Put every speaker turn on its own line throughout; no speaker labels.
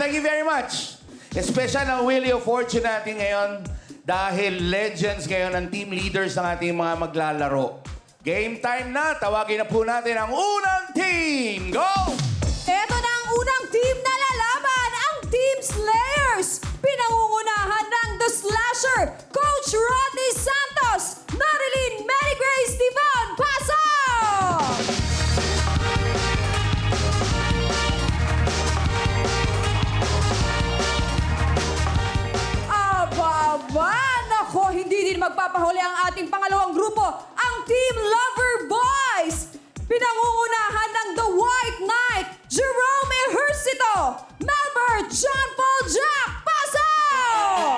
thank you very much. Special na Wheel of Fortune natin ngayon dahil legends ngayon ang team leaders ng ating mga maglalaro. Game time na. Tawagin na po natin ang unang team. Go!
Ito na ang unang team na lalaban, ang Team Slayers. Pinangungunahan ng The Slasher, Coach Rodney Santos, Marilyn Mary Grace Divan, pasok! Aba, nako, hindi din magpapahuli ang ating pangalawang grupo, ang Team Lover Boys. Pinangungunahan ng The White Knight, Jerome Ejercito, Melbourne John Paul Jack, pasok!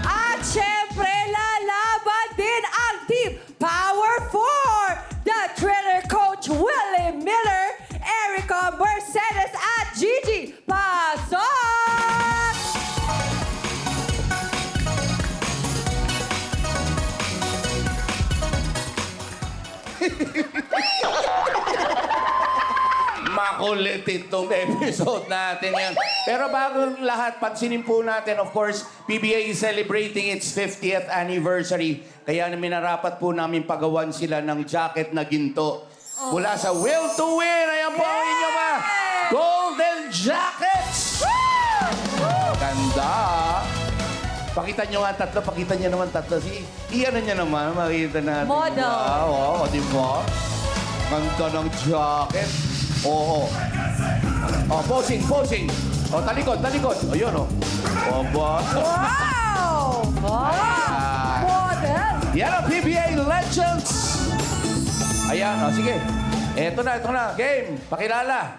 At syempre, lalaban din ang Team Power 4, the Thriller Coach Willie Miller, Erica Mercedes at Gigi, pasok!
Makulit itong episode natin yan. Pero bago lahat, pansinin po natin, of course, PBA is celebrating its 50th anniversary. Kaya minarapat po namin pagawan sila ng jacket na ginto. Mula sa Will to Win, ayan po ang inyong mga golden jackets! Ganda! Pakita nyo nga tatlo, pakita nyo naman tatlo. Iyan nyo naman, makita natin.
Model.
Wow, di ba? Ganda ng jacket. Oo. Oh, posing, posing. Oh, talikod, talikod. O, yun, oh. Oba.
Wow!
Ayan.
Model!
Yan ang PBA Legends. Ayan, oh, sige. Eto na, game. Pakilala.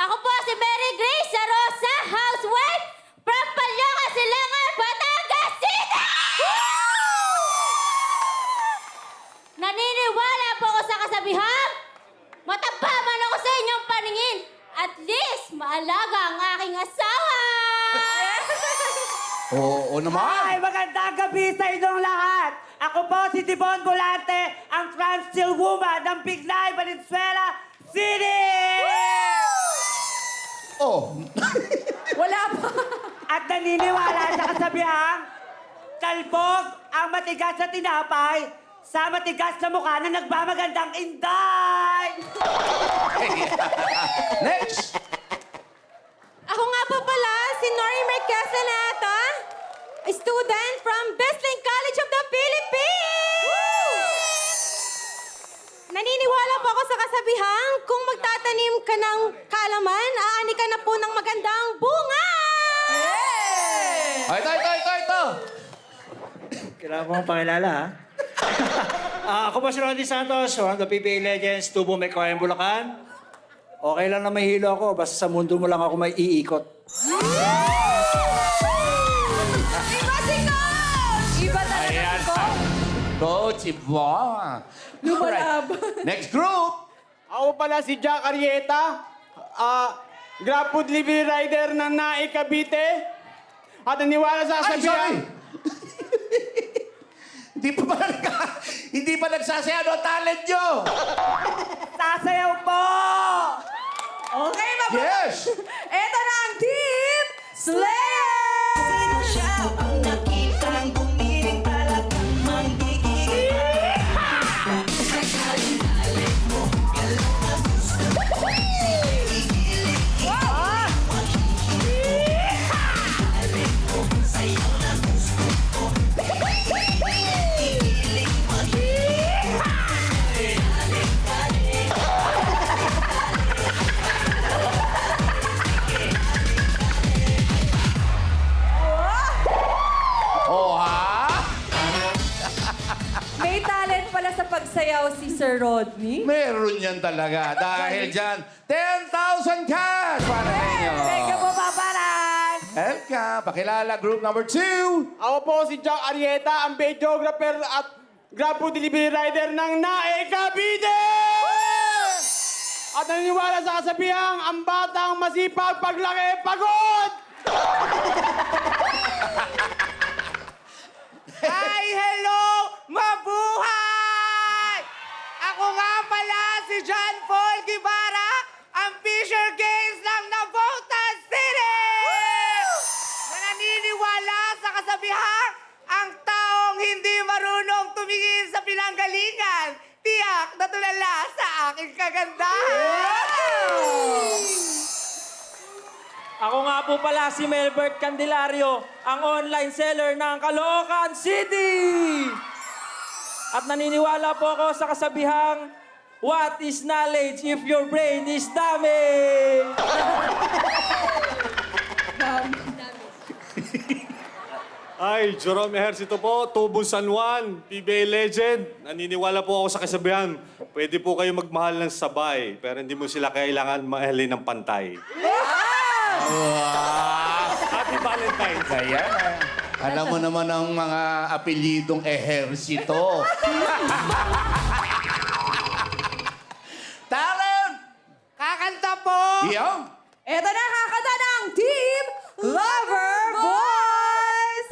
Ako po si Mary Grace Rosa, housewife from Palyoka, Silangan, Batangas City! Naniniwala po ako sa kasabihang, mataba man ako sa inyong paningin, at least maalaga ang aking asawa!
Oo naman.
Ay, magandang gabi sa inyong lahat. Ako po si Tibon Volante, ang trans steel woman ng Bignay, Valenzuela City!
Oh.
Wala pa.
At naniniwala sa kasabihang, kalbog ang matigas na tinapay sa matigas na mukha na nagmamagandang inday!
Next.
Ako nga po pala, si Nori Marquesa Nata, student from Besling College of the Philippines! Naniniwala po ako sa kasabihang, kung magtatanim ka ng kalaman, aani ka na po ng magandang bunga!
Ay, ito.
Kailangan ko mong pakilala, ha? Ako po si Rodney Santos, one of the PBA Legends, Tubo, Mecoyan, Bulacan. Okay lang na may hilo ako, basta sa mundo mo lang ako may iikot.
Iba si Coach! Iba talaga
Ayan.
si Coach.
Coach Yvonne.
Lumalaban.
Next group.
Ako pala si Jack Arrieta, Grab Food Delivery Rider ng Nae, Cavite. At naniwala sa
Ay, sorry.
kasabihan.
Hindi pa nagsasayaw ang talent nyo.
Sasayaw po!
Okay, mabuti.
Yes.
Ito na ang Team Slayer!
Oh, ha?
May talent pala sa pagsayaw si Sir Rodney.
Meron yan talaga. Dahil dyan, 10,000 cash para sa inyo.
Thank you po, paparan!
Elka, pakilala, group number 2.
Ako po si Jack Arrieta, ang videographer at Grab Food Delivery Rider ng Nae, Cavite! At naniniwala sa kasabihang, ang batang masipag paglaki pagod!
Hi, hello! Mabuhay! Ako tiyak na tulala sa aking kagandahan!
Ako nga po pala si Melbert Candelario, ang online seller ng Caloocan City! At naniniwala po ako sa kasabihang, what is knowledge if your brain is dummy?
Ay, Jerome Ejercito po, Tubong San Juan, PBA legend. Naniniwala po ako sa kasabihan, pwede po kayo magmahal ng sabay, pero hindi mo sila kailangan mahalin ng pantay. Happy Valentine's!
Kaya alam mo naman ang mga apelyidong ehersito. Talent!
Kakanta po!
Yung!
Eto na kakanta ng Team Lover Boys!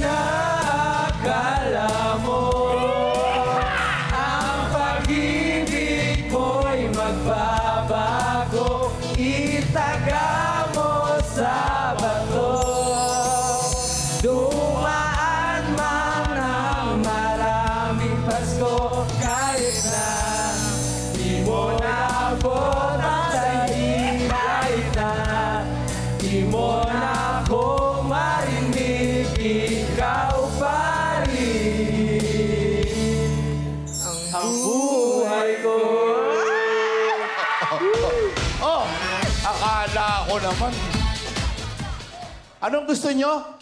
Inaakala mo ang pag-ibig mo'y magbabago, itaga mo sa bato. Dumaan man ang maraming Pasko, kahit na di mo naabot ang sa'yo, kahit na di mo na ako marinig, ikaw pa rin ang buhay ko.
Oh! Akala ko naman. Anong gusto nyo?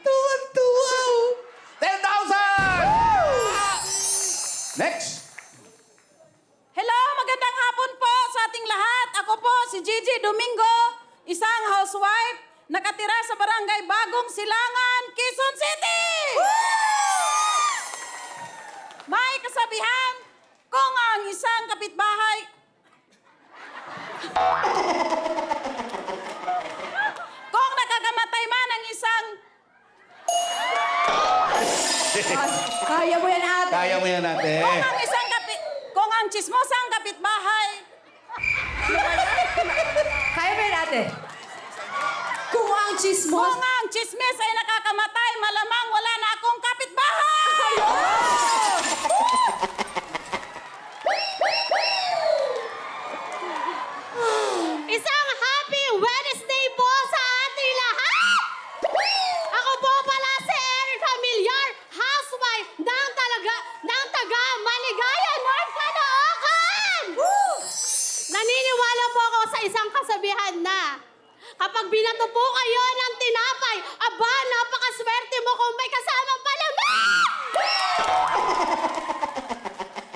Tuwan-tuwa! 10,000! Next!
Hello, magandang hapon po sa ating lahat. Ako po si Gigi Domingo, isang housewife, nakatira sa barangay Bagong Silangan, Quezon City! May kasabihan, kung ang isang kapitbahay... kung nakakamatay man ang isang...
Kaya mo yan, ate.
Kaya mo yan natin.
Kung ang chismosang kapitbahay...
Kaya mo yan, ate. Kung ang chismos...
Kung ang chismis ay nakakamatay, malamang wala na akong kapitbahay!
Isang happy Wednesday po sa ating lahat! Ako po pala si Erin Familiar, housewife ng taga Maligaya, North Caloocan! Naniniwala po ako sa isang kasabihan na kapag binato po kayo ng tinapay, aba, napakaswerte mo kung may kasamang palamig!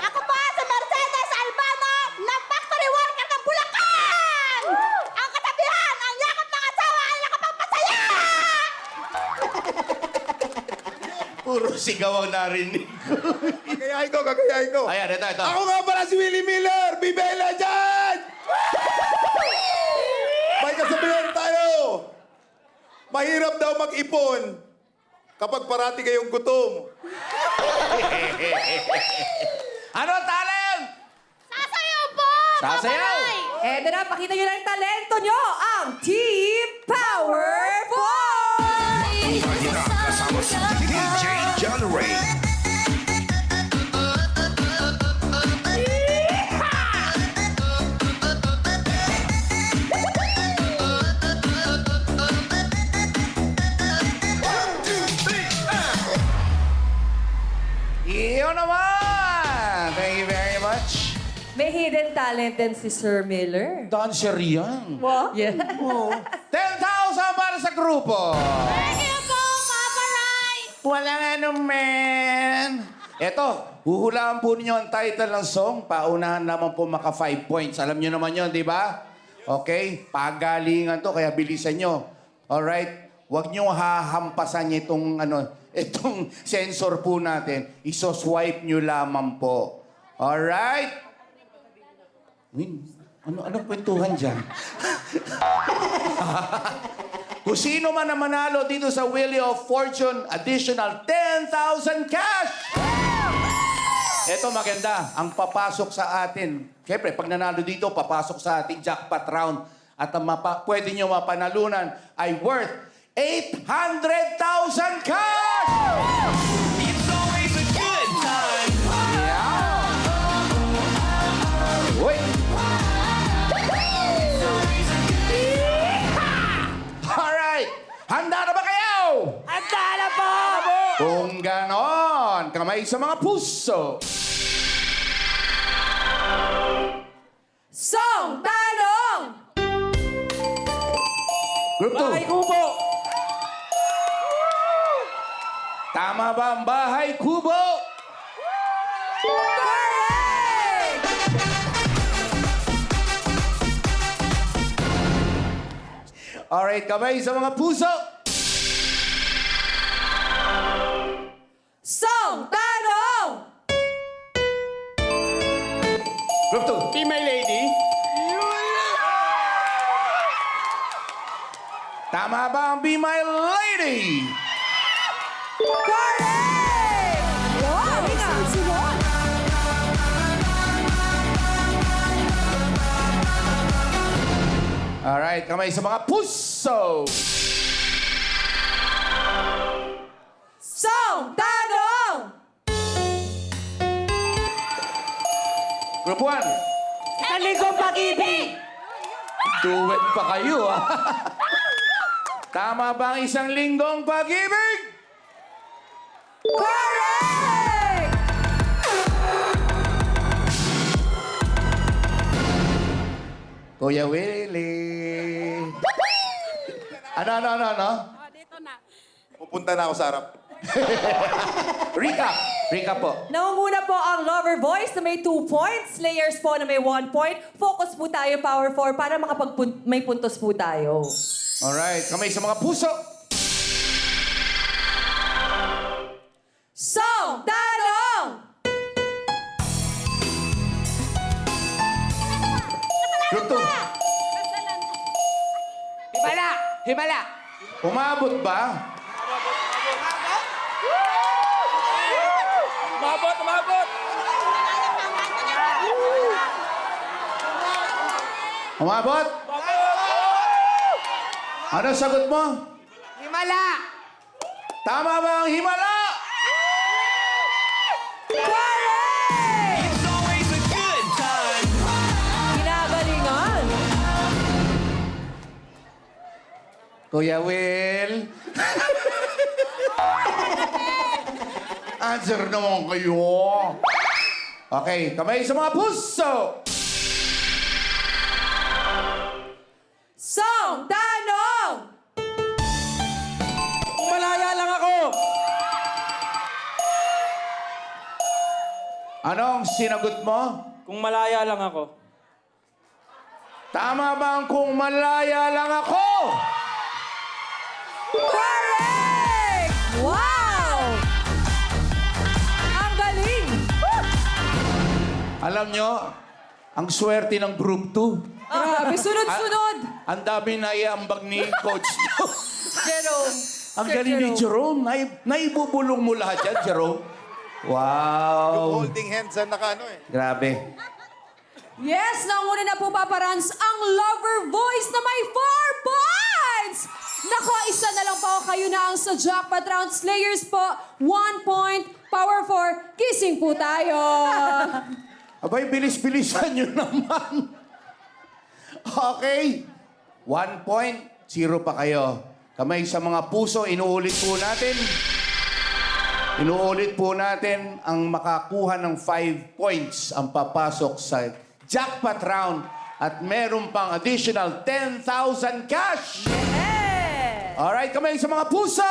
Ako po si Mercedes Albano ng Factory Worker ng Bulacan! Ang katabihan, ang yakap ng asawa ay nakapagpasaya!
Puro sigaw ang narinig ko.
Gagayahin ko.
Ayan, ito.
Ako nga pala si Willie Miller, PBA legend! May kasabihan tayo. Mahirap daw mag-ipon kapag parati kayong gutom.
Ano talent?
Sasayaw po!
Sasayaw!
Paparay!
Eto na, pakita nyo na yung talento nyo, ang Team Power Boys!
Kasama si DJ John Ray.
Iyo naman! Thank you very much.
May hidden talent din si Sir Miller.
Dancer yan.
Yeah.
10,000 para sa grupo.
Thank you po, Paparay!
Walang ano, man. Eto, huhulaan po ninyo ang title ng song. Paunahan naman po maka 5 points. Alam nyo naman yun, di ba? Okay? Pagalingan to, kaya bilisan nyo. Alright? Huwag nyo hahampasan itong, itong sensor po natin. Iso-swipe nyo lamang po. Alright? Win, anong kwentuhan dyan? Kung sino man ang manalo dito sa Wheel of Fortune, additional 10,000 cash! Ito maganda, ang papasok sa atin. Siyempre, pag nanalo dito, papasok sa ating jackpot round. at ang pwede nyo mapanalunan ay worth 800,000 cash!
It's always a good time.
Yeah! Wait! Alright! Handa na ba kayo?
Handa na po!
Kung ganon, kamay sa mga puso.
Song Tanong!
Group 2.
Bahay Kubo.
Tama ba ang bahay kubo?
Correct!
Alright, kamay sa mga puso.
Song Tanong!
Group 2.
Be my lady.
Tama ba ang Be My Lady?
Correct! Wow! Sunod!
Alright, kamay sa mga puso.
Song Tanong!
Group 1.
Sa linggong pag-ibig!
Duet pa kayo, ah. Tama ba ang isang linggong pag-ibig?
Correct!
Kuya Willie. Ano?
Oh, dito na.
Pupunta na ako sa harap.
Rika po.
Nangunguna po ang Lover Voice na may 2 points, Slayers po na may 1 point. Focus po tayo, Power 4, para may puntos po tayo.
Alright, kamay sa mga puso.
Song Tanong!
Group 2.
Himala! Himala!
Umabot ba?
Umabot, umabot.
Umabot? Ano sagot mo?
Himala!
Tama ba ang himala?
Correct!
It's always a good time.
Ginagalingan.
Kuya Will. Answer naman kayo. Okay, kamay sa mga puso.
Song Tanong!
Kung malaya lang ako.
Anong sinagot mo?
Kung malaya lang ako.
Tama ba ang kung malaya lang ako?
Correct! Wow! Ang galing!
Alam nyo, ang swerte ng Group 2.
Grabe, sunod-sunod!
Ang dami na iambag ni Coach nyo.
Jerome.
Ang
Sir
galing ni Jerome. Naibubulong mo lahat yan, Jerome. Wow.
Holding hands ang naka eh.
Grabe.
Yes, nauna na po, Papa Rans, ang Lover Voice na may 4 points! Nako, isa na lang po kayo na ang sa jackpot round. Slayers po, 1 point. Power 4, kissing po tayo.
Abay, bilis-bilisan nyo naman. Okay. 1 point, 0 pa kayo. Kamay sa mga puso, inuulit po natin. Inuulit po natin ang makakuha ng 5 points ang papasok sa jackpot round at meron pang additional 10,000 cash.
Yeah!
Alright, kamay sa mga puso!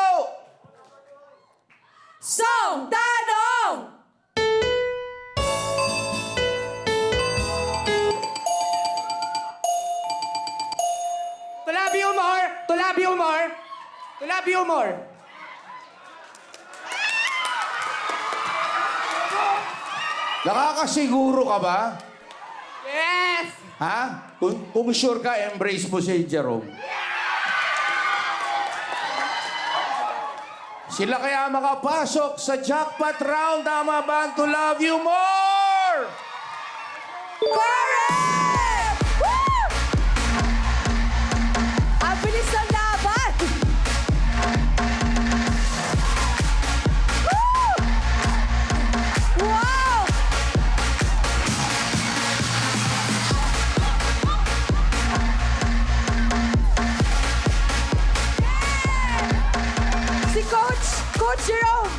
Song Tanong!
Tulabi humor! Tulabi humor! Tulabi humor!
Nakakasiguro ka ba?
Yes!
Ha? Kung sure ka, embrace mo si Jerome. Sila kaya makapasok sa jackpot round. Tama ba ang To Love You More?
Correct! Woo! Jerome!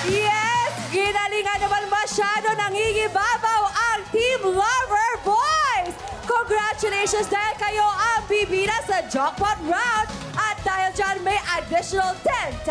Yes! Ginalingan naman masyado nangingibabaw ang Team Lover Boys! Congratulations dahil kayo ang bibida sa jackpot round at dahil dyan may additional 10,000